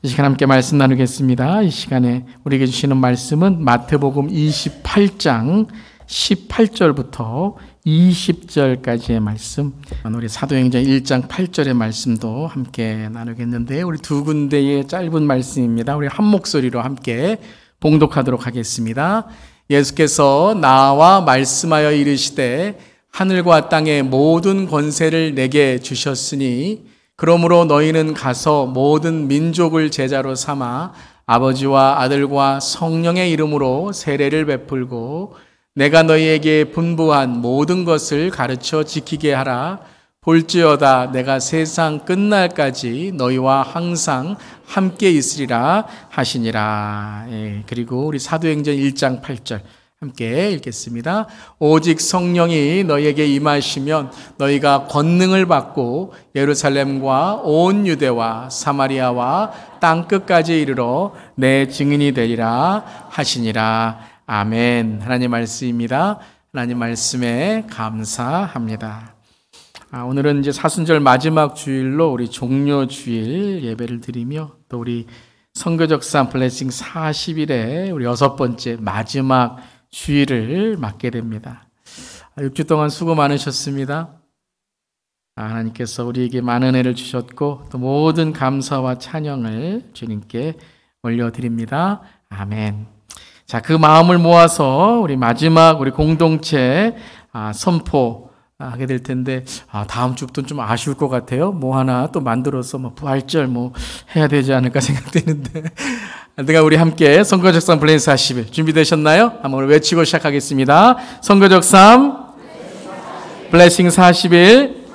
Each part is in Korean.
이 시간 함께 말씀 나누겠습니다. 이 시간에 우리에게 주시는 말씀은 마태복음 28장 18절부터 20절까지의 말씀, 우리 사도행전 1장 8절의 말씀도 함께 나누겠는데, 우리 두 군데의 짧은 말씀입니다. 우리 한 목소리로 함께 봉독하도록 하겠습니다. 예수께서 나와 말씀하여 이르시되 하늘과 땅의 모든 권세를 내게 주셨으니 그러므로 너희는 가서 모든 민족을 제자로 삼아 아버지와 아들과 성령의 이름으로 세례를 베풀고 내가 너희에게 분부한 모든 것을 가르쳐 지키게 하라. 볼지어다 내가 세상 끝날까지 너희와 항상 함께 있으리라 하시니라. 그리고 우리 사도행전 1장 8절 함께 읽겠습니다. 오직 성령이 너희에게 임하시면 너희가 권능을 받고 예루살렘과 온 유대와 사마리아와 땅끝까지 이르러 내 증인이 되리라 하시니라. 아멘. 하나님 말씀입니다. 하나님 말씀에 감사합니다. 오늘은 이제 사순절 마지막 주일로 우리 종료 주일 예배를 드리며 또 우리 선교적산 블레싱 40일에 우리 6번째 마지막 주일을 맞게 됩니다. 6주 동안 수고 많으셨습니다. 하나님께서 우리에게 많은 애를 주셨고 또 모든 감사와 찬양을 주님께 올려드립니다. 아멘. 자, 그 마음을 모아서 우리 마지막 우리 공동체 선포하게 될 텐데, 다음 주부터는 좀 아쉬울 것 같아요. 뭐 하나 또 만들어서 부활절 해야 되지 않을까 생각되는데. 내가 우리 함께 선교적삼 블레싱 40일 준비되셨나요? 한번 외치고 시작하겠습니다. 선교적삼 블레싱 40일.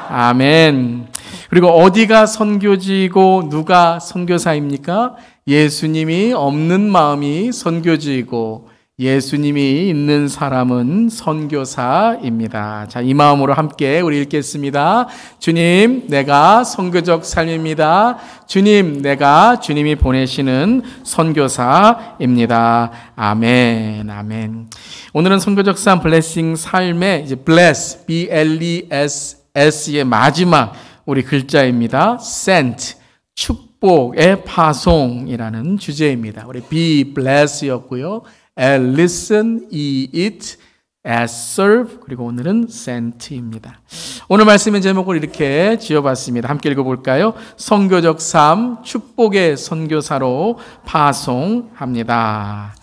아멘. 그리고 어디가 선교지이고 누가 선교사입니까? 예수님이 없는 마음이 선교지이고 예수님이 있는 사람은 선교사입니다. 자, 이 마음으로 함께 우리 읽겠습니다. 주님, 내가 선교적 삶입니다. 주님, 내가 주님이 보내시는 선교사입니다. 아멘, 아멘. 오늘은 선교적 삶 블레싱 삶의 이제 bless, B-L-E-S-S의 마지막 우리 글자입니다. sent, 축복의 파송이라는 주제입니다. 우리 be bless였고요. listen, eat, serve, 그리고 오늘은 sent입니다. 오늘 말씀의 제목을 이렇게 지어봤습니다. 함께 읽어볼까요? 선교적 삶, 축복의 선교사로 파송합니다.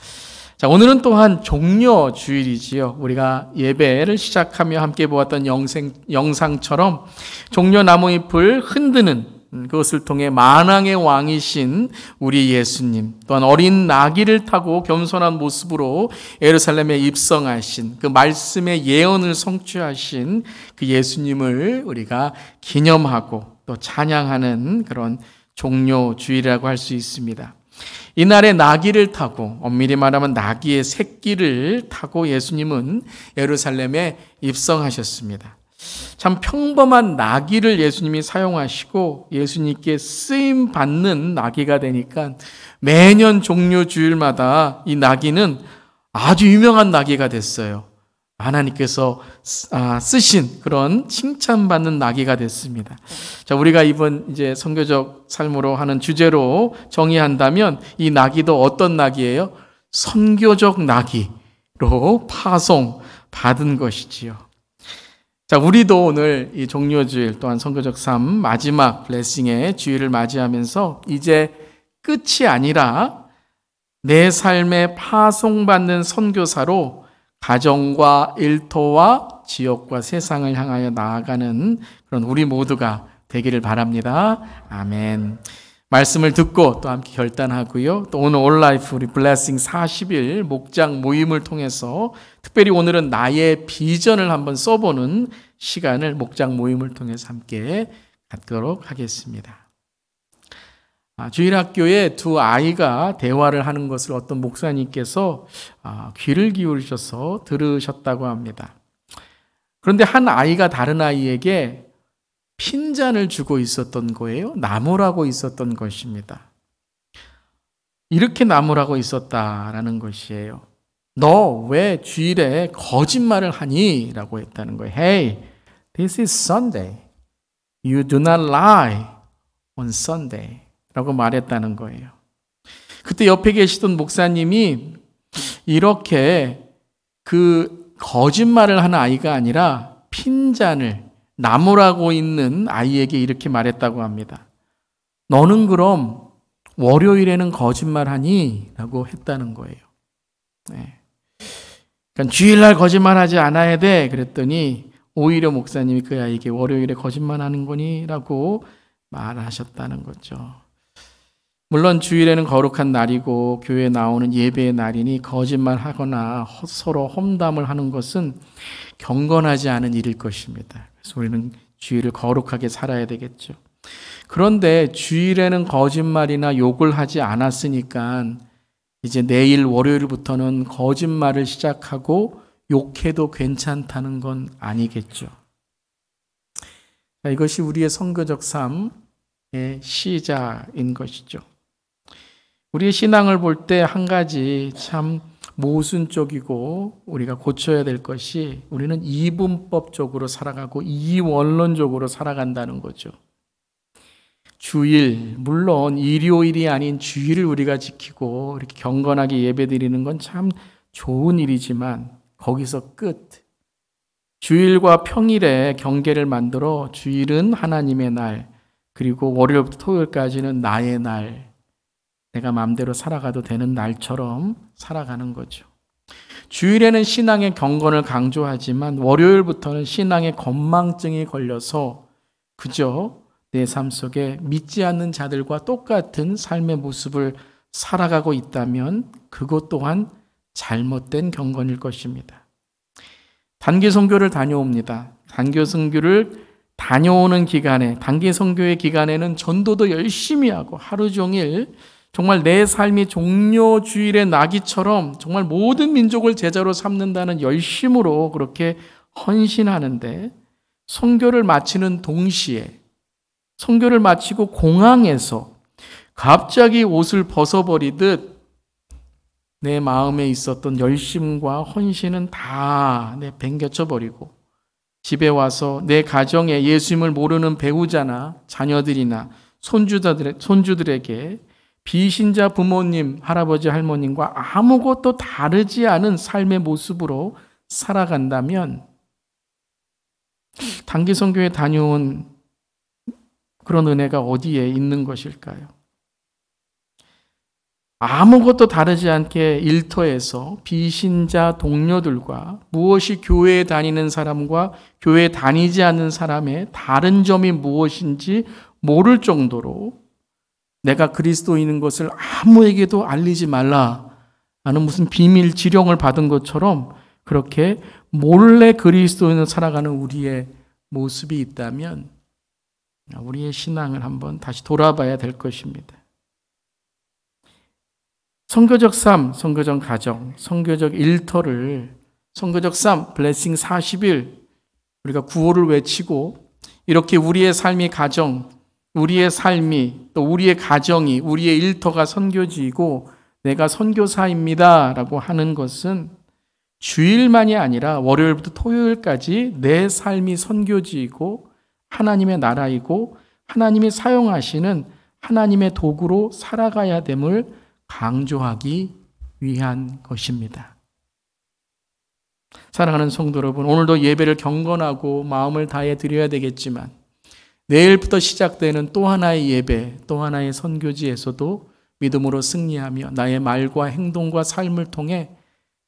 자, 오늘은 또한 종료 주일이지요. 우리가 예배를 시작하며 함께 보았던 영상처럼 종려 나무잎을 흔드는 그것을 통해 만왕의 왕이신 우리 예수님, 또한 어린 나귀를 타고 겸손한 모습으로 예루살렘에 입성하신 그 말씀의 예언을 성취하신 그 예수님을 우리가 기념하고 또 찬양하는 그런 종료 주일이라고 할 수 있습니다. 이날에 나귀를 타고, 엄밀히 말하면 나귀의 새끼를 타고 예수님은 예루살렘에 입성하셨습니다. 참 평범한 나귀를 예수님이 사용하시고 예수님께 쓰임 받는 나귀가 되니까 매년 종료 주일마다 이 나귀는 아주 유명한 나귀가 됐어요. 하나님께서 쓰신 그런 칭찬받는 나귀가 됐습니다. 자, 우리가 이번 이제 선교적 삶으로 하는 주제로 정의한다면 이 나귀도 어떤 나귀예요? 선교적 나귀로 파송 받은 것이지요. 자, 우리도 오늘 이 종료주일 또한 선교적 삶 마지막 블레싱의 주일을 맞이하면서 이제 끝이 아니라 내 삶에 파송받는 선교사로 가정과 일터와 지역과 세상을 향하여 나아가는 그런 우리 모두가 되기를 바랍니다. 아멘. 말씀을 듣고 또 함께 결단하고요. 또 오늘 온라이프 우리 블레싱 40일 목장 모임을 통해서 특별히 오늘은 나의 비전을 한번 써보는 시간을 목장 모임을 통해서 함께 갖도록 하겠습니다. 주일학교에 두 아이가 대화를 하는 것을 어떤 목사님께서 귀를 기울이셔서 들으셨다고 합니다. 그런데 한 아이가 다른 아이에게 핀잔을 주고 있었던 거예요. 나무라고 있었던 것입니다. 이렇게 나무라고 있었다라는 것이에요. 너 왜 주일에 거짓말을 하니? 라고 했다는 거예요. Hey, this is Sunday. You do not lie on Sunday. 라고 말했다는 거예요. 그때 옆에 계시던 목사님이 이렇게 그 거짓말을 하는 아이가 아니라 핀잔을 나무라고 있는 아이에게 이렇게 말했다고 합니다. 너는 그럼 월요일에는 거짓말하니? 라고 했다는 거예요. 네. 그러니까 주일날 거짓말하지 않아야 돼. 그랬더니 오히려 목사님이 그 아이에게 월요일에 거짓말하는 거니? 라고 말하셨다는 거죠. 물론 주일에는 거룩한 날이고 교회에 나오는 예배의 날이니 거짓말하거나 서로 험담을 하는 것은 경건하지 않은 일일 것입니다. 그래서 우리는 주일을 거룩하게 살아야 되겠죠. 그런데 주일에는 거짓말이나 욕을 하지 않았으니까 이제 내일 월요일부터는 거짓말을 시작하고 욕해도 괜찮다는 건 아니겠죠. 이것이 우리의 선교적 삶의 시작인 것이죠. 우리의 신앙을 볼 때 한 가지 참 모순적이고 우리가 고쳐야 될 것이 우리는 이분법적으로 살아가고 이원론적으로 살아간다는 거죠. 주일, 물론 일요일이 아닌 주일을 우리가 지키고 이렇게 경건하게 예배드리는 건 참 좋은 일이지만 거기서 끝. 주일과 평일에 경계를 만들어 주일은 하나님의 날, 그리고 월요일부터 토요일까지는 나의 날, 내가 마음대로 살아가도 되는 날처럼 살아가는 거죠. 주일에는 신앙의 경건을 강조하지만 월요일부터는 신앙의 건망증이 걸려서 그저 내 삶 속에 믿지 않는 자들과 똑같은 삶의 모습을 살아가고 있다면 그것 또한 잘못된 경건일 것입니다. 단기 선교를 다녀옵니다. 단기 선교를 다녀오는 기간에, 단기 선교의 기간에는 전도도 열심히 하고 하루 종일 정말 내 삶이 종려 주일의 나기처럼 정말 모든 민족을 제자로 삼는다는 열심으로 그렇게 헌신하는데 선교를 마치는 동시에 선교를 마치고 공항에서 갑자기 옷을 벗어버리듯 내 마음에 있었던 열심과 헌신은 다 내팽개쳐버리고 집에 와서 내 가정에 예수님을 모르는 배우자나 자녀들이나 손주들에게 비신자 부모님, 할아버지, 할머님과 아무것도 다르지 않은 삶의 모습으로 살아간다면 단기 선교에 다녀온 그런 은혜가 어디에 있는 것일까요? 아무것도 다르지 않게 일터에서 비신자 동료들과 무엇이 교회에 다니는 사람과 교회에 다니지 않는 사람의 다른 점이 무엇인지 모를 정도로 내가 그리스도인인 것을 아무에게도 알리지 말라 하는 무슨 비밀 지령을 받은 것처럼 그렇게 몰래 그리스도인을 살아가는 우리의 모습이 있다면 우리의 신앙을 한번 다시 돌아봐야 될 것입니다. 선교적 삶, 선교적 가정, 선교적 일터를 선교적 삶, 블레싱 40일 우리가 구호를 외치고 이렇게 우리의 삶이 가정, 우리의 삶이 또 우리의 가정이 우리의 일터가 선교지이고 내가 선교사입니다 라고 하는 것은 주일만이 아니라 월요일부터 토요일까지 내 삶이 선교지이고 하나님의 나라이고 하나님이 사용하시는 하나님의 도구로 살아가야 됨을 강조하기 위한 것입니다. 사랑하는 성도 여러분, 오늘도 예배를 경건하고 마음을 다해 드려야 되겠지만 내일부터 시작되는 또 하나의 예배, 또 하나의 선교지에서도 믿음으로 승리하며 나의 말과 행동과 삶을 통해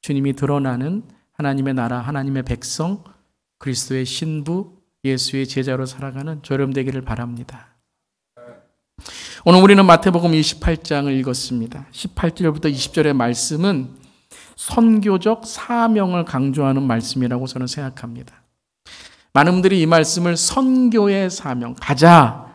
주님이 드러나는 하나님의 나라, 하나님의 백성, 그리스도의 신부, 예수의 제자로 살아가는 저렴 되기를 바랍니다. 오늘 우리는 마태복음 28장을 읽었습니다. 18절부터 20절의 말씀은 선교적 사명을 강조하는 말씀이라고 저는 생각합니다. 많은 분들이 이 말씀을 선교의 사명, 가자,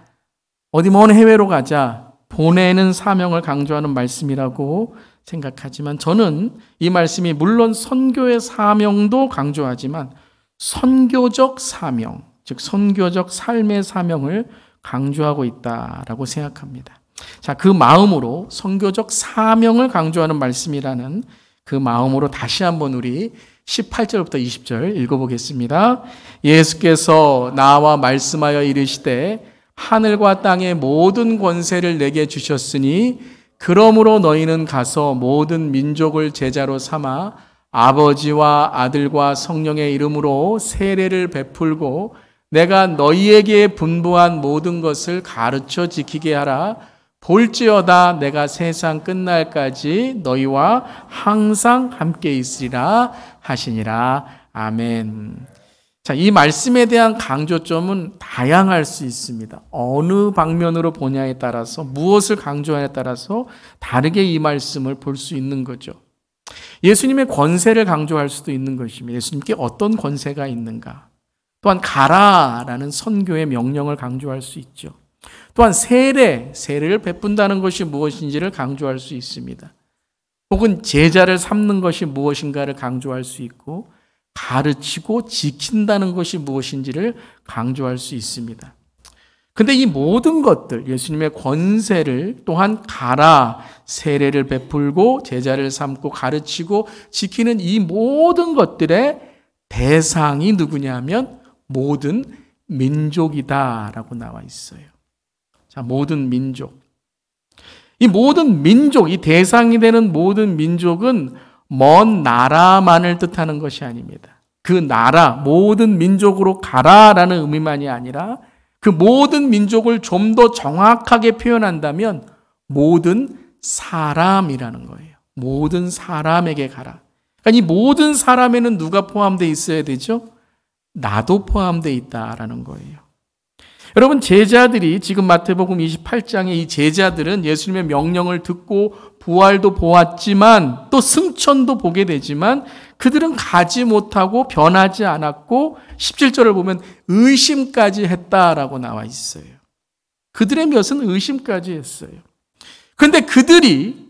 어디 먼 해외로 가자, 보내는 사명을 강조하는 말씀이라고 생각하지만 저는 이 말씀이 물론 선교의 사명도 강조하지만 선교적 사명, 즉 선교적 삶의 사명을 강조하고 있다라고 생각합니다. 자, 그 마음으로 선교적 사명을 강조하는 말씀이라는 그 마음으로 다시 한번 우리 18절부터 20절 읽어보겠습니다. 예수께서 나와 말씀하여 이르시되 하늘과 땅의 모든 권세를 내게 주셨으니 그러므로 너희는 가서 모든 민족을 제자로 삼아 아버지와 아들과 성령의 이름으로 세례를 베풀고 내가 너희에게 분부한 모든 것을 가르쳐 지키게 하라. 볼지어다 내가 세상 끝날까지 너희와 항상 함께 있으리라 하시니라. 아멘. 자, 이 말씀에 대한 강조점은 다양할 수 있습니다. 어느 방면으로 보냐에 따라서, 무엇을 강조하냐에 따라서 다르게 이 말씀을 볼 수 있는 거죠. 예수님의 권세를 강조할 수도 있는 것입니다. 예수님께 어떤 권세가 있는가. 또한 가라라는 선교의 명령을 강조할 수 있죠. 또한 세례를 베푼다는 것이 무엇인지를 강조할 수 있습니다. 혹은 제자를 삼는 것이 무엇인가를 강조할 수 있고 가르치고 지킨다는 것이 무엇인지를 강조할 수 있습니다. 근데 이 모든 것들, 예수님의 권세를 또한 가라, 세례를 베풀고 제자를 삼고 가르치고 지키는 이 모든 것들의 대상이 누구냐면 모든 민족이다라고 나와 있어요. 자, 모든 민족. 이 모든 민족, 이 대상이 되는 모든 민족은 먼 나라만을 뜻하는 것이 아닙니다. 그 나라, 모든 민족으로 가라라는 의미만이 아니라 그 모든 민족을 좀 더 정확하게 표현한다면 모든 사람이라는 거예요. 모든 사람에게 가라. 그러니까 이 모든 사람에는 누가 포함되어 있어야 되죠? 나도 포함되어 있다라는 거예요. 여러분, 제자들이 지금 마태복음 28장의 이 제자들은 예수님의 명령을 듣고 부활도 보았지만 또 승천도 보게 되지만 그들은 가지 못하고 변하지 않았고 17절을 보면 의심까지 했다라고 나와 있어요. 그들의 몇은 의심까지 했어요. 그런데 그들이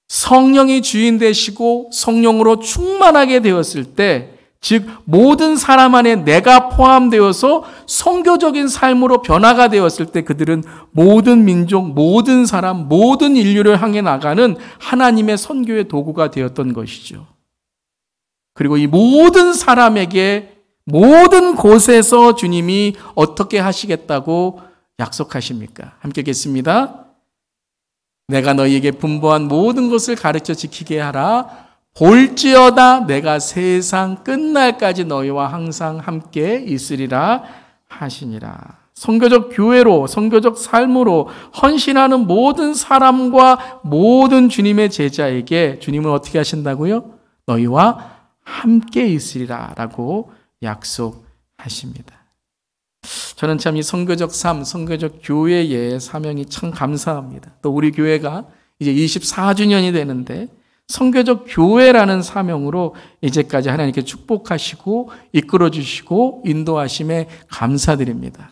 성령이 주인 되시고 성령으로 충만하게 되었을 때, 즉 모든 사람 안에 내가 포함되어서 선교적인 삶으로 변화가 되었을 때 그들은 모든 민족, 모든 사람, 모든 인류를 향해 나가는 하나님의 선교의 도구가 되었던 것이죠. 그리고 이 모든 사람에게 모든 곳에서 주님이 어떻게 하시겠다고 약속하십니까? 함께 읽겠습니다. 내가 너희에게 분부한 모든 것을 가르쳐 지키게 하라. 볼지어다 내가 세상 끝날까지 너희와 항상 함께 있으리라 하시니라. 선교적 교회로, 선교적 삶으로 헌신하는 모든 사람과 모든 주님의 제자에게 주님은 어떻게 하신다고요? 너희와 함께 있으리라 라고 약속하십니다. 저는 참 이 선교적 삶, 선교적 교회의 사명이 참 감사합니다. 또 우리 교회가 이제 24주년이 되는데 선교적 교회라는 사명으로 이제까지 하나님께 축복하시고 이끌어주시고 인도하심에 감사드립니다.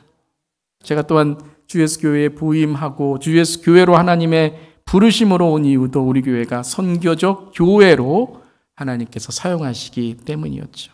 제가 또한 주예수 교회에 부임하고 주예수 교회로 하나님의 부르심으로 온 이유도 우리 교회가 선교적 교회로 하나님께서 사용하시기 때문이었죠.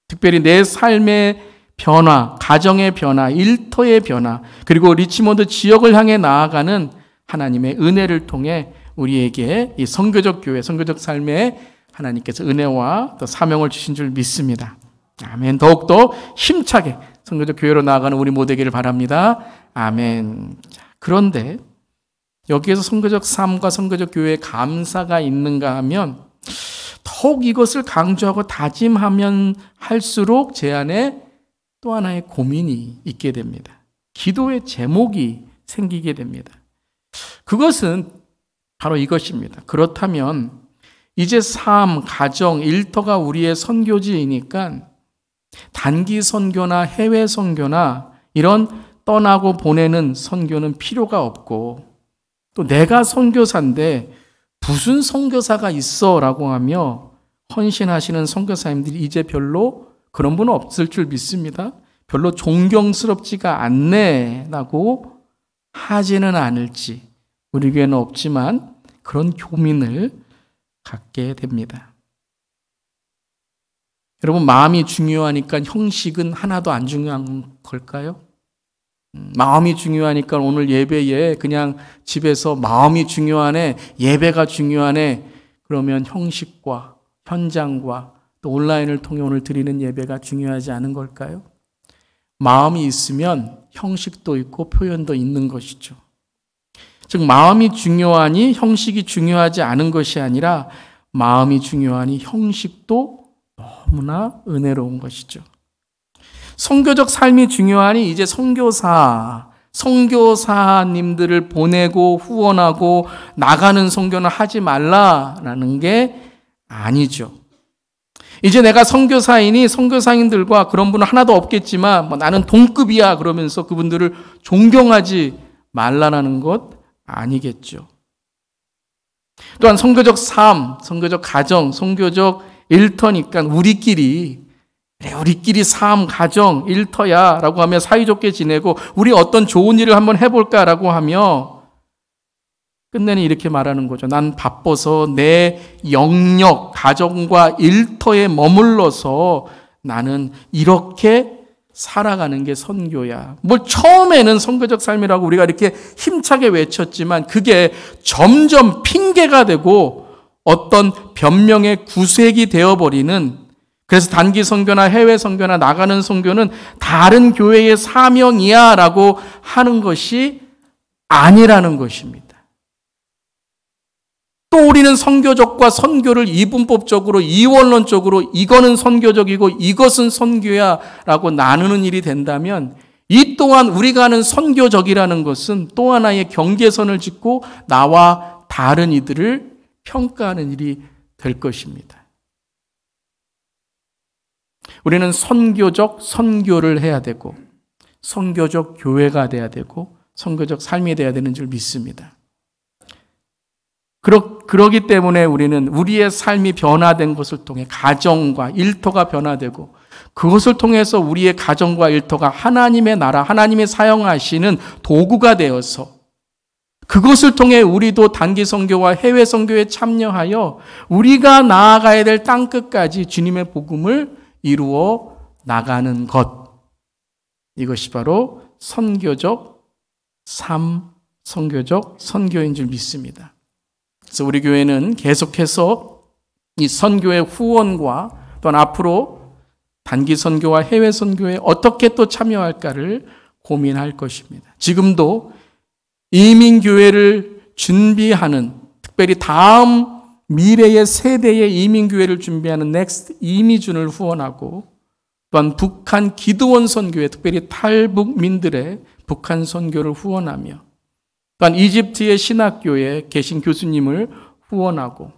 특별히 내 삶의 변화, 가정의 변화, 일터의 변화, 그리고 리치몬드 지역을 향해 나아가는 하나님의 은혜를 통해 우리에게 이 선교적 교회, 선교적 삶에 하나님께서 은혜와 또 사명을 주신 줄 믿습니다. 아멘. 더욱더 힘차게 선교적 교회로 나아가는 우리 모두 되기를 바랍니다. 아멘. 그런데 여기에서 선교적 삶과 선교적 교회에 감사가 있는가 하면 더욱 이것을 강조하고 다짐하면 할수록 제 안에 또 하나의 고민이 있게 됩니다. 기도의 제목이 생기게 됩니다. 그것은 바로 이것입니다. 그렇다면 이제 삶, 가정, 일터가 우리의 선교지이니까 단기 선교나 해외 선교나 이런 떠나고 보내는 선교는 필요가 없고 또 내가 선교사인데 무슨 선교사가 있어 라고 하며 헌신하시는 선교사님들이 이제 별로 그런 분은 없을 줄 믿습니다. 별로 존경스럽지가 않네 라고 하지는 않을지 우리 교회는 없지만 그런 고민을 갖게 됩니다. 여러분, 마음이 중요하니까 형식은 하나도 안 중요한 걸까요? 마음이 중요하니까 오늘 예배에 그냥 집에서 마음이 중요하네, 예배가 중요하네, 그러면 형식과 현장과 또 온라인을 통해 오늘 드리는 예배가 중요하지 않은 걸까요? 마음이 있으면 형식도 있고 표현도 있는 것이죠. 즉 마음이 중요하니 형식이 중요하지 않은 것이 아니라 마음이 중요하니 형식도 너무나 은혜로운 것이죠. 선교적 삶이 중요하니 이제 선교사님들을 보내고 후원하고 나가는 선교는 하지 말라라는 게 아니죠. 이제 내가 선교사이니 선교사님들과 그런 분은 하나도 없겠지만 나는 동급이야 그러면서 그분들을 존경하지 말라라는 것 아니겠죠. 또한 선교적 삶, 선교적 가정, 선교적 일터니까 우리끼리 삶, 가정, 일터야 라고 하며 사이좋게 지내고 우리 어떤 좋은 일을 한번 해볼까 라고 하며 끝내는 이렇게 말하는 거죠. 난 바빠서 내 영역, 가정과 일터에 머물러서 나는 이렇게 살아가는 게 선교야. 처음에는 선교적 삶이라고 우리가 이렇게 힘차게 외쳤지만 그게 점점 핑계가 되고 어떤 변명의 구색이 되어버리는, 그래서 단기 선교나 해외 선교나 나가는 선교는 다른 교회의 사명이야 라고 하는 것이 아니라는 것입니다. 또 우리는 선교적과 선교를 이분법적으로 이원론적으로 이거는 선교적이고 이것은 선교야 라고 나누는 일이 된다면 이 또한 우리가 하는 선교적이라는 것은 또 하나의 경계선을 짓고 나와 다른 이들을 평가하는 일이 될 것입니다. 우리는 선교적 선교를 해야 되고 선교적 교회가 돼야 되고 선교적 삶이 돼야 되는 줄 믿습니다. 그러기 때문에 우리는 우리의 삶이 변화된 것을 통해 가정과 일터가 변화되고 그것을 통해서 우리의 가정과 일터가 하나님의 나라, 하나님이 사용하시는 도구가 되어서 그것을 통해 우리도 단기 선교와 해외 선교에 참여하여 우리가 나아가야 될 땅끝까지 주님의 복음을 이루어 나가는 것. 이것이 바로 선교적 삶, 선교적 선교인 줄 믿습니다. 그래서 우리 교회는 계속해서 이 선교의 후원과 또한 앞으로 단기 선교와 해외 선교에 어떻게 또 참여할까를 고민할 것입니다. 지금도 이민교회를 준비하는, 특별히 다음 미래의 세대의 이민교회를 준비하는 넥스트 이미준을 후원하고 또한 북한 기드원 선교회, 특별히 탈북민들의 북한 선교를 후원하며 또한 이집트의 신학교에 계신 교수님을 후원하고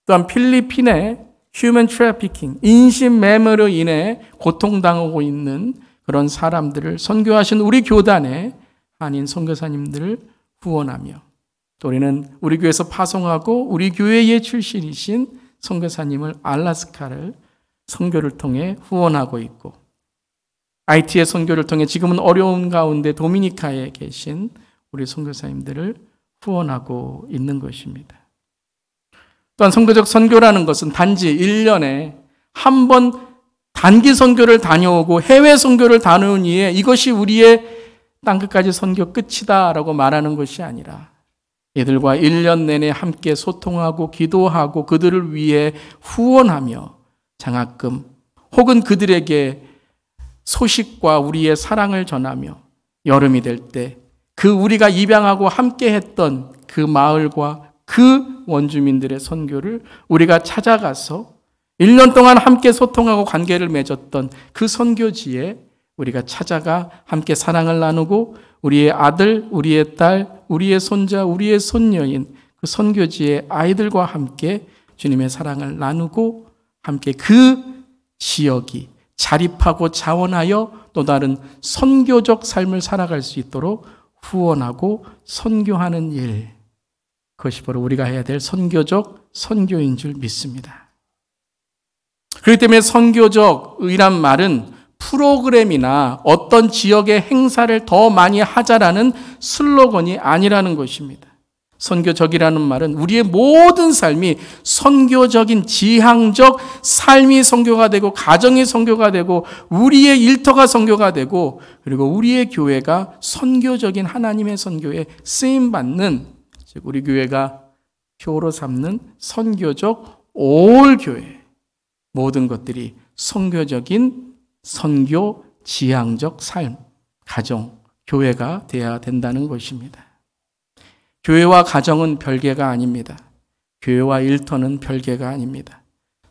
또한 필리핀의 휴먼 트래피킹, 인신 매매로 인해 고통당하고 있는 그런 사람들을 선교하신 우리 교단의 한인 선교사님들을 후원하며 또 우리는 우리 교회에서 파송하고 우리 교회의 출신이신 선교사님을 알라스카를 선교를 통해 후원하고 있고 IT의 선교를 통해 지금은 어려운 가운데 도미니카에 계신 우리 선교사님들을 후원하고 있는 것입니다. 또한 선교적 선교라는 것은 단지 1년에 한 번 단기 선교를 다녀오고 해외 선교를 다녀온 이에 이것이 우리의 땅끝까지 선교 끝이다라고 말하는 것이 아니라 이들과 1년 내내 함께 소통하고 기도하고 그들을 위해 후원하며 장학금 혹은 그들에게 소식과 우리의 사랑을 전하며 여름이 될 때 그 우리가 입양하고 함께 했던 그 마을과 그 원주민들의 선교를 우리가 찾아가서 1년 동안 함께 소통하고 관계를 맺었던 그 선교지에 우리가 찾아가 함께 사랑을 나누고 우리의 아들, 우리의 딸, 우리의 손자, 우리의 손녀인 그 선교지의 아이들과 함께 주님의 사랑을 나누고 함께 그 지역이 자립하고 자원하여 또 다른 선교적 삶을 살아갈 수 있도록 후원하고 선교하는 일, 그것이 바로 우리가 해야 될 선교적 선교인 줄 믿습니다. 그렇기 때문에 선교적이란 말은 프로그램이나 어떤 지역의 행사를 더 많이 하자라는 슬로건이 아니라는 것입니다. 선교적이라는 말은 우리의 모든 삶이 선교적인 지향적 삶이 선교가 되고 가정이 선교가 되고 우리의 일터가 선교가 되고 그리고 우리의 교회가 선교적인 하나님의 선교에 쓰임받는, 즉 우리 교회가 표로 삼는 선교적 올 교회, 모든 것들이 선교적인 선교 지향적 삶, 가정 교회가 되어야 된다는 것입니다. 교회와 가정은 별개가 아닙니다. 교회와 일터는 별개가 아닙니다.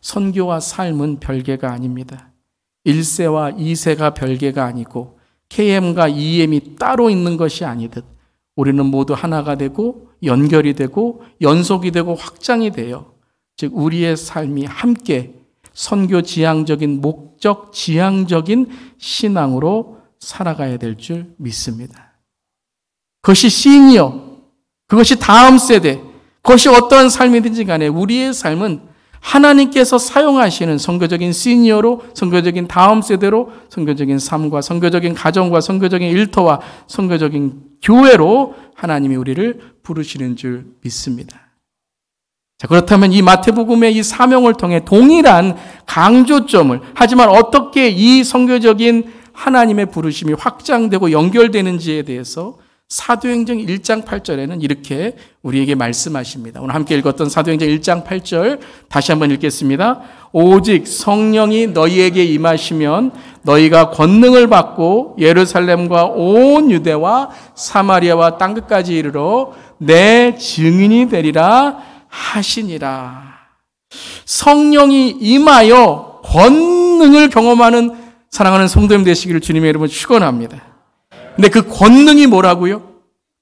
선교와 삶은 별개가 아닙니다. 1세와 2세가 별개가 아니고 KM과 EM이 따로 있는 것이 아니듯 우리는 모두 하나가 되고 연결이 되고 연속이 되고 확장이 되어 즉 우리의 삶이 함께 선교 지향적인 목적 지향적인 신앙으로 살아가야 될 줄 믿습니다. 그것이 시니어, 그것이 다음 세대, 그것이 어떠한 삶이든지 간에 우리의 삶은 하나님께서 사용하시는 선교적인 시니어로, 선교적인 다음 세대로, 선교적인 삶과 선교적인 가정과 선교적인 일터와 선교적인 교회로 하나님이 우리를 부르시는 줄 믿습니다. 자, 그렇다면 이 마태복음의 이 사명을 통해 동일한 강조점을, 하지만 어떻게 이 선교적인 하나님의 부르심이 확장되고 연결되는지에 대해서 사도행전 1장 8절에는 이렇게 우리에게 말씀하십니다. 오늘 함께 읽었던 사도행전 1장 8절 다시 한번 읽겠습니다. 오직 성령이 너희에게 임하시면 너희가 권능을 받고 예루살렘과 온 유대와 사마리아와 땅끝까지 이르러 내 증인이 되리라 하시니라. 성령이 임하여 권능을 경험하는 사랑하는 성도님 되시기를 주님의 이름으로 축원합니다. 근데 그 권능이 뭐라고요?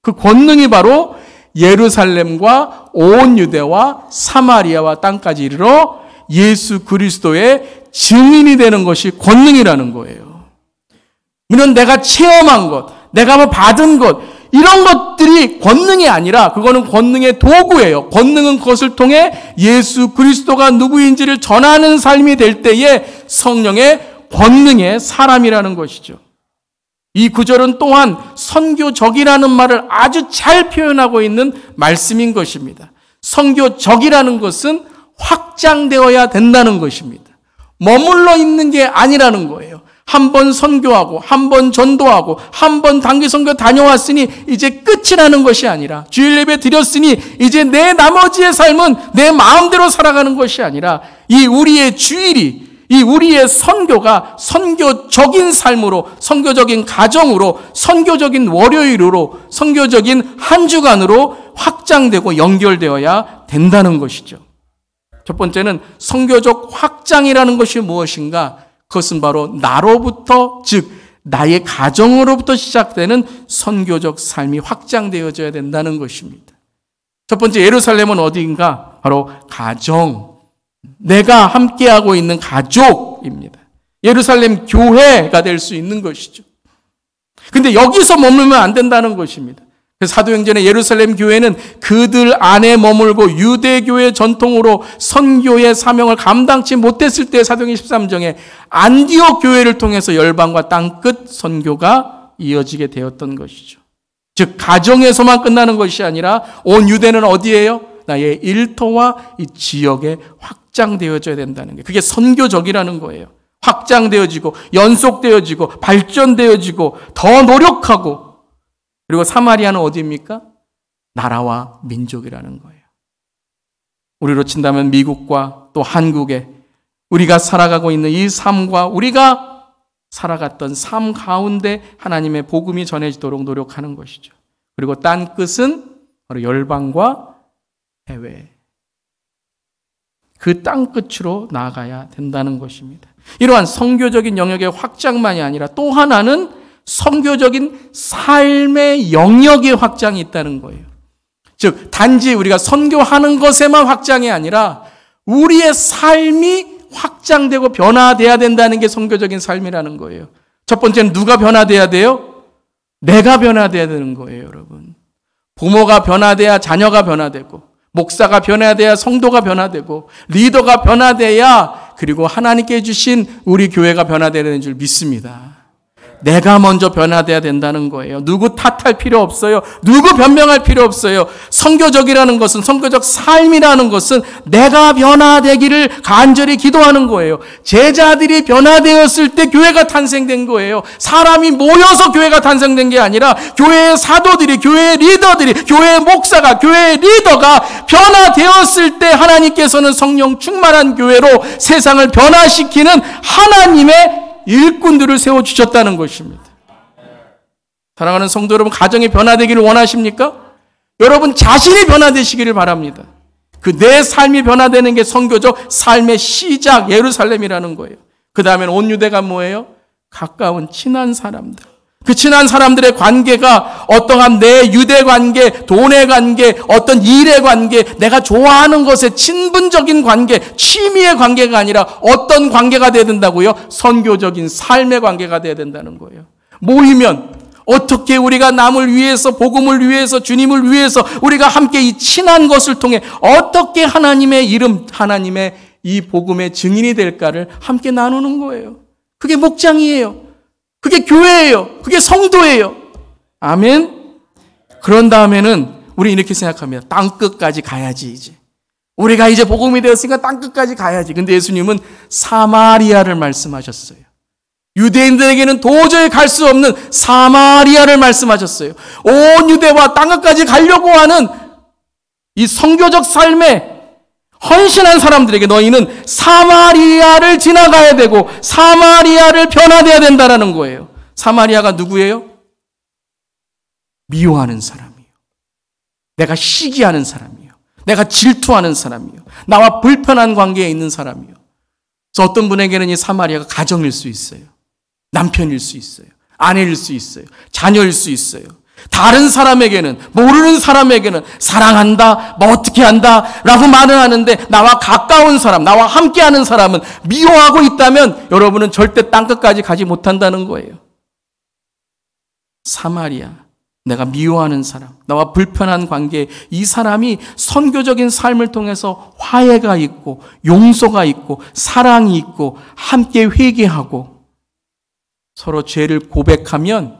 그 권능이 바로 예루살렘과 온 유대와 사마리아와 땅까지 이르러 예수 그리스도의 증인이 되는 것이 권능이라는 거예요. 물론 내가 체험한 것, 내가 뭐 받은 것, 이런 것들이 권능이 아니라 그거는 권능의 도구예요. 권능은 그것을 통해 예수 그리스도가 누구인지를 전하는 삶이 될 때에 성령의 권능의 사람이라는 것이죠. 이 구절은 또한 선교적이라는 말을 아주 잘 표현하고 있는 말씀인 것입니다. 선교적이라는 것은 확장되어야 된다는 것입니다. 머물러 있는 게 아니라는 거예요. 한 번 선교하고 한 번 전도하고 한 번 단기 선교 다녀왔으니 이제 끝이라는 것이 아니라 주일 예배 드렸으니 이제 내 나머지의 삶은 내 마음대로 살아가는 것이 아니라 이 우리의 주일이 이 우리의 선교가 선교적인 삶으로, 선교적인 가정으로, 선교적인 월요일으로, 선교적인 한 주간으로 확장되고 연결되어야 된다는 것이죠. 첫 번째는 선교적 확장이라는 것이 무엇인가? 그것은 바로 나로부터, 즉 나의 가정으로부터 시작되는 선교적 삶이 확장되어져야 된다는 것입니다. 첫 번째, 예루살렘은 어디인가? 바로 가정. 내가 함께하고 있는 가족입니다. 예루살렘 교회가 될 수 있는 것이죠. 근데 여기서 머물면 안 된다는 것입니다. 그래서 사도행전의 예루살렘 교회는 그들 안에 머물고 유대교의 전통으로 선교의 사명을 감당치 못했을 때 사도행전 13장에 안디옥 교회를 통해서 열방과 땅끝 선교가 이어지게 되었던 것이죠. 즉 가정에서만 끝나는 것이 아니라 온 유대는 어디예요? 나의 일터와 이 지역에 확장되어져야 된다는 게, 그게 선교적이라는 거예요. 확장되어지고 연속되어지고 발전되어지고 더 노력하고, 그리고 사마리아는 어디입니까? 나라와 민족이라는 거예요. 우리로 친다면 미국과 또 한국에 우리가 살아가고 있는 이 삶과 우리가 살아갔던 삶 가운데 하나님의 복음이 전해지도록 노력하는 것이죠. 그리고 딴 끝은 바로 열방과 해외, 그 땅끝으로 나아가야 된다는 것입니다. 이러한 선교적인 영역의 확장만이 아니라 또 하나는 선교적인 삶의 영역의 확장이 있다는 거예요. 즉 단지 우리가 선교하는 것에만 확장이 아니라 우리의 삶이 확장되고 변화돼야 된다는 게 선교적인 삶이라는 거예요. 첫 번째는 누가 변화돼야 돼요? 내가 변화돼야 되는 거예요, 여러분. 부모가 변화돼야 자녀가 변화되고, 목사가 변화돼야 성도가 변화되고, 리더가 변화돼야 그리고 하나님께 주신 우리 교회가 변화되는 줄 믿습니다. 내가 먼저 변화돼야 된다는 거예요. 누구 탓할 필요 없어요. 누구 변명할 필요 없어요. 선교적이라는 것은, 선교적 삶이라는 것은 내가 변화되기를 간절히 기도하는 거예요. 제자들이 변화되었을 때 교회가 탄생된 거예요. 사람이 모여서 교회가 탄생된 게 아니라 교회의 사도들이, 교회의 리더들이, 교회의 목사가, 교회의 리더가 변화되었을 때 하나님께서는 성령 충만한 교회로 세상을 변화시키는 하나님의 일꾼들을 세워주셨다는 것입니다. 사랑하는 성도 여러분, 가정이 변화되기를 원하십니까? 여러분 자신이 변화되시기를 바랍니다. 그 내 삶이 변화되는 게 선교적 삶의 시작, 예루살렘이라는 거예요. 그 다음에는 온 유대가 뭐예요? 가까운 친한 사람들. 그 친한 사람들의 관계가 어떠한 내 유대 관계, 돈의 관계, 어떤 일의 관계, 내가 좋아하는 것의 친분적인 관계, 취미의 관계가 아니라 어떤 관계가 되어야 된다고요? 선교적인 삶의 관계가 되어야 된다는 거예요. 모이면 어떻게 우리가 남을 위해서, 복음을 위해서, 주님을 위해서 우리가 함께 이 친한 것을 통해 어떻게 하나님의 이름, 하나님의 이 복음의 증인이 될까를 함께 나누는 거예요. 그게 목장이에요. 그게 교회예요. 그게 성도예요. 아멘. 그런 다음에는 우리 이렇게 생각합니다. 땅끝까지 가야지 이제. 우리가 이제 복음이 되었으니까 땅끝까지 가야지. 근데 예수님은 사마리아를 말씀하셨어요. 유대인들에게는 도저히 갈 수 없는 사마리아를 말씀하셨어요. 온 유대와 땅끝까지 가려고 하는 이 선교적 삶에 헌신한 사람들에게 너희는 사마리아를 지나가야 되고 사마리아를 변화돼야 된다는 거예요. 사마리아가 누구예요? 미워하는 사람이에요. 내가 시기하는 사람이에요. 내가 질투하는 사람이에요. 나와 불편한 관계에 있는 사람이에요. 그래서 어떤 분에게는 이 사마리아가 가정일 수 있어요. 남편일 수 있어요. 아내일 수 있어요. 자녀일 수 있어요. 다른 사람에게는, 모르는 사람에게는 사랑한다, 뭐 어떻게 한다 라고 말을 하는데 나와 가까운 사람, 나와 함께하는 사람은 미워하고 있다면 여러분은 절대 땅끝까지 가지 못한다는 거예요. 사마리아, 내가 미워하는 사람, 나와 불편한 관계, 이 사람이 선교적인 삶을 통해서 화해가 있고 용서가 있고 사랑이 있고 함께 회개하고 서로 죄를 고백하면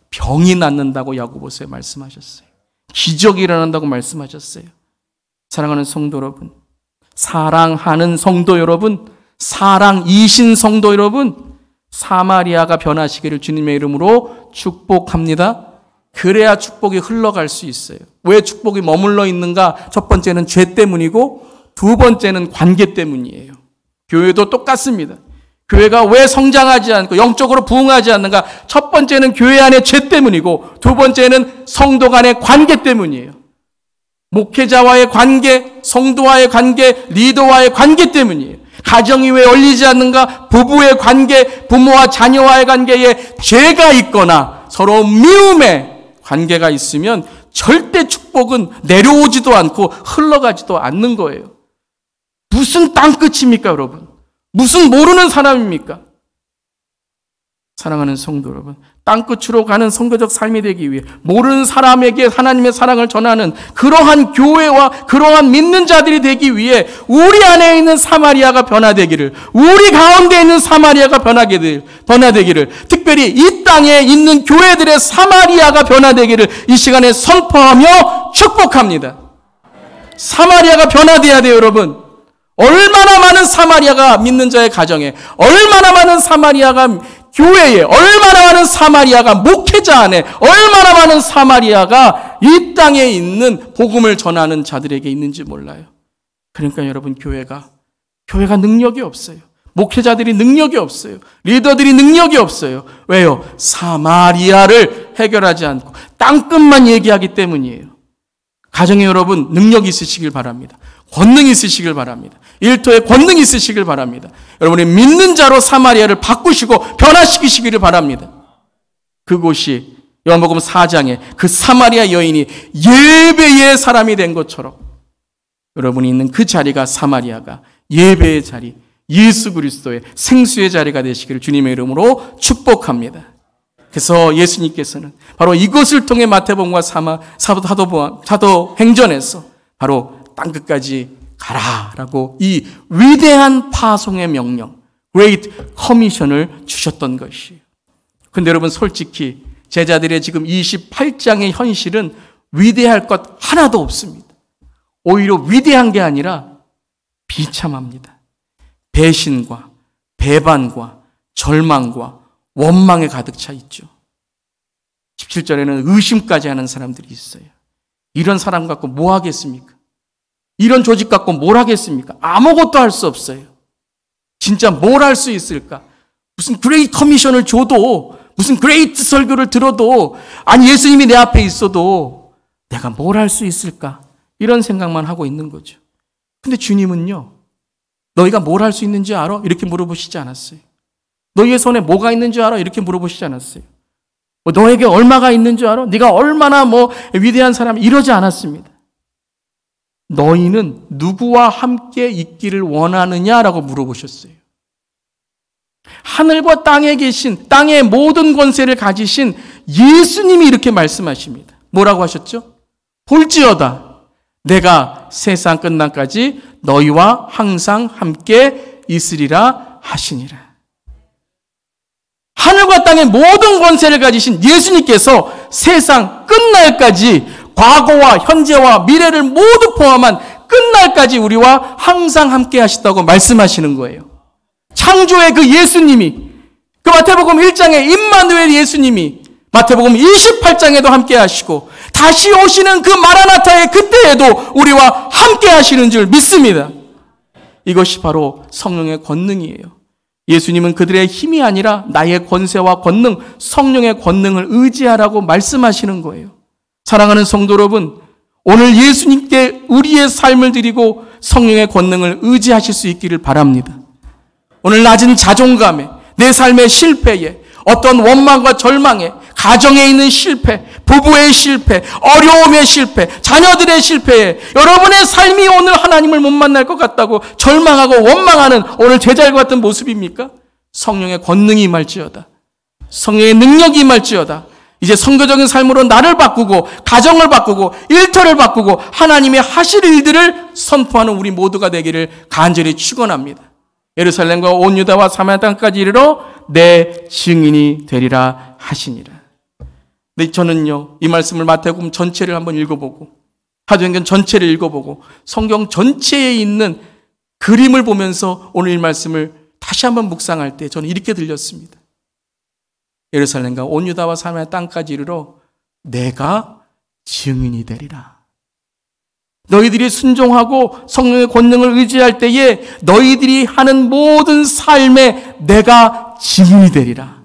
병이 낫는다고 야고보서에 말씀하셨어요. 기적이 일어난다고 말씀하셨어요. 사랑하는 성도 여러분, 사랑하는 성도 여러분, 사랑이신 성도 여러분, 사마리아가 변하시기를 주님의 이름으로 축복합니다. 그래야 축복이 흘러갈 수 있어요. 왜 축복이 머물러 있는가? 첫 번째는 죄 때문이고 두 번째는 관계 때문이에요. 교회도 똑같습니다. 교회가 왜 성장하지 않고 영적으로 부흥하지 않는가? 첫 번째는 교회 안의 죄 때문이고 두 번째는 성도 간의 관계 때문이에요. 목회자와의 관계, 성도와의 관계, 리더와의 관계 때문이에요. 가정이 왜 열리지 않는가? 부부의 관계, 부모와 자녀와의 관계에 죄가 있거나 서로 미움의 관계가 있으면 절대 축복은 내려오지도 않고 흘러가지도 않는 거예요. 무슨 땅끝입니까, 여러분? 무슨 모르는 사람입니까? 사랑하는 성도 여러분, 땅끝으로 가는 선교적 삶이 되기 위해 모르는 사람에게 하나님의 사랑을 전하는 그러한 교회와 그러한 믿는 자들이 되기 위해 우리 안에 있는 사마리아가 변화되기를, 우리 가운데 있는 사마리아가 변화되기를, 특별히 이 땅에 있는 교회들의 사마리아가 변화되기를 이 시간에 선포하며 축복합니다. 사마리아가 변화돼야 돼요, 여러분. 얼마나 많은 사마리아가 믿는 자의 가정에, 얼마나 많은 사마리아가 교회에, 얼마나 많은 사마리아가 목회자 안에, 얼마나 많은 사마리아가 이 땅에 있는 복음을 전하는 자들에게 있는지 몰라요. 그러니까 여러분, 교회가 능력이 없어요. 목회자들이 능력이 없어요. 리더들이 능력이 없어요. 왜요? 사마리아를 해결하지 않고 땅끝만 얘기하기 때문이에요. 가정에 여러분 능력이 있으시길 바랍니다. 권능이 있으시길 바랍니다. 일터에 권능이 있으시길 바랍니다. 여러분이 믿는 자로 사마리아를 바꾸시고 변화시키시기를 바랍니다. 그곳이 요한복음 4장에 그 사마리아 여인이 예배의 사람이 된 것처럼 여러분이 있는 그 자리가 사마리아가 예배의 자리, 예수 그리스도의 생수의 자리가 되시기를 주님의 이름으로 축복합니다. 그래서 예수님께서는 바로 이것을 통해 마태복음과 사도행전에서 바로 땅끝까지 가라라고 이 위대한 파송의 명령, Great Commission을 주셨던 것이에요. 근데 여러분 솔직히 제자들의 지금 28장의 현실은 위대할 것 하나도 없습니다. 오히려 위대한 게 아니라 비참합니다. 배신과 배반과 절망과 원망에 가득 차 있죠. 17절에는 의심까지 하는 사람들이 있어요. 이런 사람 갖고 뭐 하겠습니까? 이런 조직 갖고 뭘 하겠습니까? 아무것도 할 수 없어요. 진짜 뭘 할 수 있을까? 무슨 그레이트 커미션을 줘도 무슨 그레이트 설교를 들어도, 아니 예수님이 내 앞에 있어도 내가 뭘 할 수 있을까? 이런 생각만 하고 있는 거죠. 근데 주님은요, 너희가 뭘 할 수 있는지 알아? 이렇게 물어보시지 않았어요. 너희의 손에 뭐가 있는지 알아? 이렇게 물어보시지 않았어요. 너에게 얼마가 있는 줄 알아? 네가 얼마나 위대한 사람, 이러지 않았습니다. 너희는 누구와 함께 있기를 원하느냐라고 물어보셨어요. 하늘과 땅에 계신, 땅의 모든 권세를 가지신 예수님이 이렇게 말씀하십니다. 뭐라고 하셨죠? 볼지어다 내가 세상 끝날까지 너희와 항상 함께 있으리라 하시니라. 하늘과 땅의 모든 권세를 가지신 예수님께서 세상 끝날까지, 과거와 현재와 미래를 모두 포함한 끝날까지 우리와 항상 함께 하시다고 말씀하시는 거예요. 창조의 그 예수님이, 그 마태복음 1장의 임마누엘 예수님이 마태복음 28장에도 함께 하시고 다시 오시는 그 마라나타의 그때에도 우리와 함께 하시는 줄 믿습니다. 이것이 바로 성령의 권능이에요. 예수님은 그들의 힘이 아니라 나의 권세와 권능, 성령의 권능을 의지하라고 말씀하시는 거예요. 사랑하는 성도 여러분, 오늘 예수님께 우리의 삶을 드리고 성령의 권능을 의지하실 수 있기를 바랍니다. 오늘 낮은 자존감에, 내 삶의 실패에, 어떤 원망과 절망에, 가정에 있는 실패, 부부의 실패, 어려움의 실패, 자녀들의 실패에 여러분의 삶이 오늘 하나님을 못 만날 것 같다고 절망하고 원망하는 오늘 제자들 같은 모습입니까? 성령의 권능이 임할지어다. 성령의 능력이 임할지어다. 이제 선교적인 삶으로 나를 바꾸고 가정을 바꾸고 일터를 바꾸고 하나님의 하실 일들을 선포하는 우리 모두가 되기를 간절히 축원합니다. 예루살렘과 온 유다와 사마리아 땅까지 이르러 내 증인이 되리라 하시니라. 근데 저는요, 이 말씀을 마태복음 전체를 한번 읽어보고, 사도행전 전체를 읽어보고, 성경 전체에 있는 그림을 보면서 오늘 이 말씀을 다시 한번 묵상할 때 저는 이렇게 들렸습니다. 예루살렘과 온 유다와 사마리아 땅까지 이르러 내가 증인이 되리라. 너희들이 순종하고 성령의 권능을 의지할 때에 너희들이 하는 모든 삶에 내가 증인이 되리라.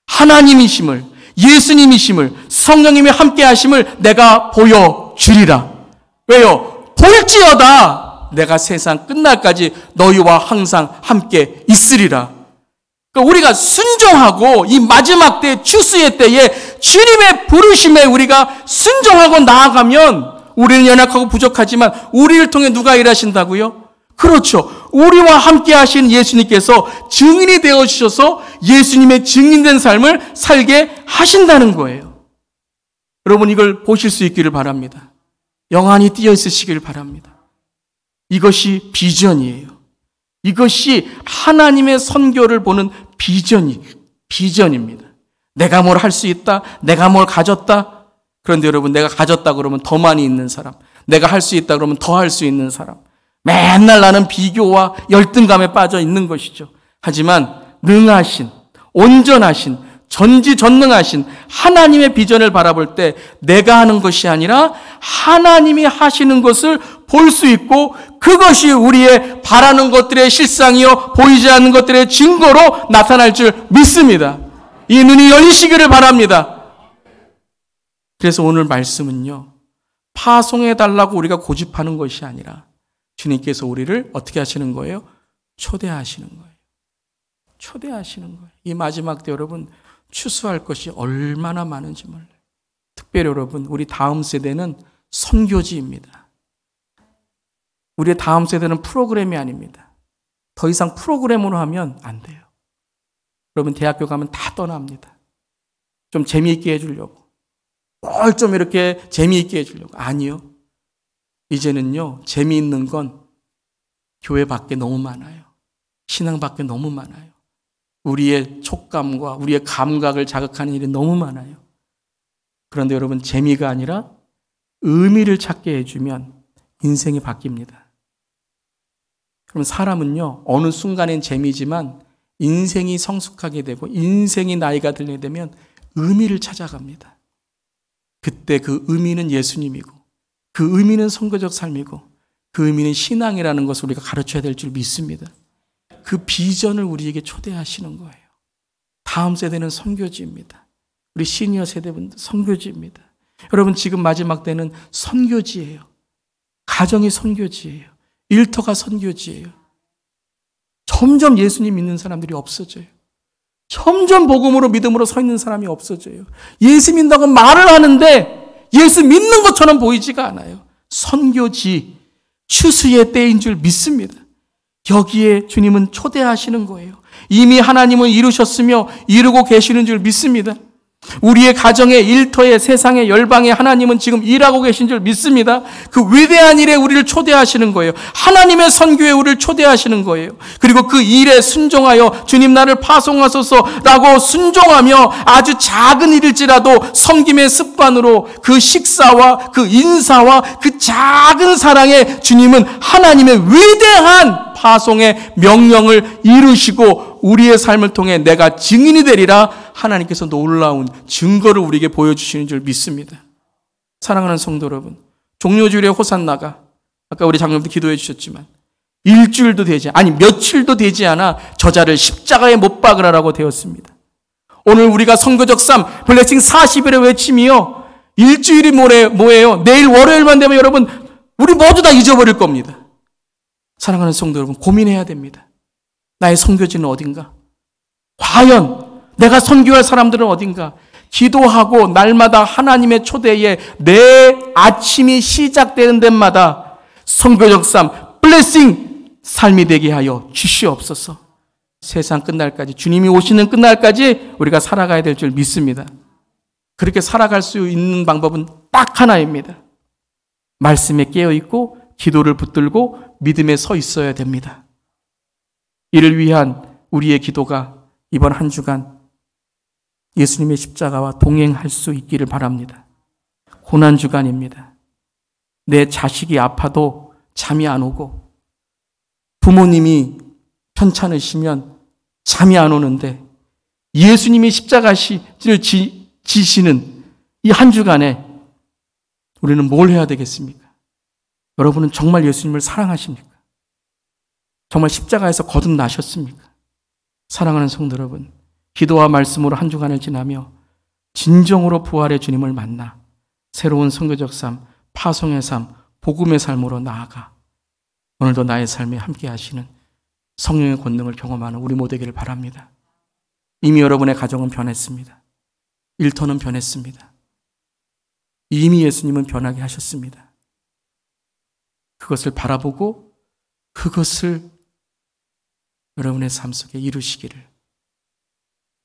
하나님이심을, 예수님이심을, 성령님이 함께 하심을 내가 보여주리라. 왜요? 볼지어다 내가 세상 끝날까지 너희와 항상 함께 있으리라. 그러니까 우리가 순종하고 이 마지막 때, 추수의 때에 주님의 부르심에 우리가 순종하고 나아가면 우리는 연약하고 부족하지만 우리를 통해 누가 일하신다고요? 그렇죠. 우리와 함께 하신 예수님께서 증인이 되어주셔서 예수님의 증인된 삶을 살게 하신다는 거예요. 여러분, 이걸 보실 수 있기를 바랍니다. 영안이 띄어 있으시기를 바랍니다. 이것이 비전이에요. 이것이 하나님의 선교를 보는 비전입니다. 내가 뭘 할 수 있다, 내가 뭘 가졌다. 그런데 여러분, 내가 가졌다 그러면 더 많이 있는 사람, 내가 할 수 있다 그러면 더 할 수 있는 사람, 맨날 나는 비교와 열등감에 빠져 있는 것이죠. 하지만 능하신, 온전하신, 전지전능하신 하나님의 비전을 바라볼 때 내가 하는 것이 아니라 하나님이 하시는 것을 볼 수 있고, 그것이 우리의 바라는 것들의 실상이요 보이지 않는 것들의 증거로 나타날 줄 믿습니다. 이 눈이 열리시기를 바랍니다. 그래서 오늘 말씀은요, 파송해달라고 우리가 고집하는 것이 아니라 주님께서 우리를 어떻게 하시는 거예요? 초대하시는 거예요. 초대하시는 거예요. 이 마지막 때 여러분, 추수할 것이 얼마나 많은지 몰라요. 특별히 여러분, 우리 다음 세대는 선교지입니다. 우리의 다음 세대는 프로그램이 아닙니다. 더 이상 프로그램으로 하면 안 돼요. 여러분, 대학교 가면 다 떠납니다. 좀 재미있게 해주려고. 뭘 좀 이렇게 재미있게 해주려고. 아니요. 이제는요, 재미있는 건 교회 밖에 너무 많아요. 신앙 밖에 너무 많아요. 우리의 촉감과 우리의 감각을 자극하는 일이 너무 많아요. 그런데 여러분, 재미가 아니라 의미를 찾게 해주면 인생이 바뀝니다. 그럼 사람은요, 어느 순간엔 재미지만 인생이 성숙하게 되고 인생이 나이가 들게 되면 의미를 찾아갑니다. 그때 그 의미는 예수님이고, 그 의미는 선교적 삶이고, 그 의미는 신앙이라는 것을 우리가 가르쳐야 될 줄 믿습니다. 그 비전을 우리에게 초대하시는 거예요. 다음 세대는 선교지입니다. 우리 시니어 세대분들 선교지입니다. 여러분 지금 마지막 때는 선교지예요. 가정이 선교지예요. 일터가 선교지예요. 점점 예수님 믿는 사람들이 없어져요. 점점 복음으로 믿음으로 서 있는 사람이 없어져요. 예수 믿는다고 말을 하는데 예수 믿는 것처럼 보이지가 않아요. 선교지, 추수의 때인 줄 믿습니다. 여기에 주님은 초대하시는 거예요. 이미 하나님은 이루셨으며 이루고 계시는 줄 믿습니다. 우리의 가정에, 일터에, 세상에, 열방에 하나님은 지금 일하고 계신 줄 믿습니다. 그 위대한 일에 우리를 초대하시는 거예요. 하나님의 선교에 우리를 초대하시는 거예요. 그리고 그 일에 순종하여 주님 나를 파송하소서라고 순종하며 아주 작은 일일지라도 섬김의 습관으로 그 식사와 그 인사와 그 작은 사랑에 주님은 하나님의 위대한 파송의 명령을 이루시고 우리의 삶을 통해 내가 증인이 되리라 하나님께서 놀라운 증거를 우리에게 보여주시는 줄 믿습니다. 사랑하는 성도 여러분, 종료주일의 호산나가 아까 우리 장로님도 기도해 주셨지만 일주일도 되지 아니 며칠도 되지 않아 저자를 십자가에 못 박으라고 되었습니다. 오늘 우리가 선교적 삶 블레싱 40일의 외침이요. 일주일이 뭐예요? 내일 월요일만 되면 여러분 우리 모두 다 잊어버릴 겁니다. 사랑하는 성도 여러분, 고민해야 됩니다. 나의 선교지는 어딘가? 과연 내가 선교할 사람들은 어딘가? 기도하고 날마다 하나님의 초대에 내 아침이 시작되는 데마다 선교적 삶, 블레싱 삶이 되게 하여 주시옵소서. 세상 끝날까지, 주님이 오시는 끝날까지 우리가 살아가야 될 줄 믿습니다. 그렇게 살아갈 수 있는 방법은 딱 하나입니다. 말씀에 깨어있고 기도를 붙들고 믿음에 서 있어야 됩니다. 이를 위한 우리의 기도가 이번 한 주간 예수님의 십자가와 동행할 수 있기를 바랍니다. 고난주간입니다. 내 자식이 아파도 잠이 안 오고 부모님이 편찮으시면 잠이 안 오는데 예수님이 십자가를 지시는 이 한 주간에 우리는 뭘 해야 되겠습니까? 여러분은 정말 예수님을 사랑하십니까? 정말 십자가에서 거듭나셨습니까? 사랑하는 성도 여러분, 기도와 말씀으로 한 주간을 지나며 진정으로 부활의 주님을 만나 새로운 선교적 삶, 파송의 삶, 복음의 삶으로 나아가 오늘도 나의 삶에 함께 하시는 성령의 권능을 경험하는 우리 모두 되기를 바랍니다. 이미 여러분의 가정은 변했습니다. 일터는 변했습니다. 이미 예수님은 변하게 하셨습니다. 그것을 바라보고 그것을 여러분의 삶 속에 이루시기를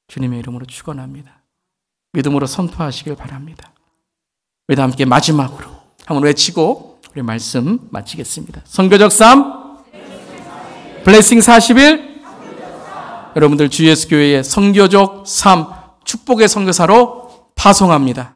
주님의 이름으로 축원합니다. 믿음으로 선포하시길 바랍니다. 우리 다 함께 마지막으로 한번 외치고 우리 말씀 마치겠습니다. 선교적 삶 블레싱 40일 여러분들 주 예수 교회의 선교적 삶 축복의 선교사로 파송합니다.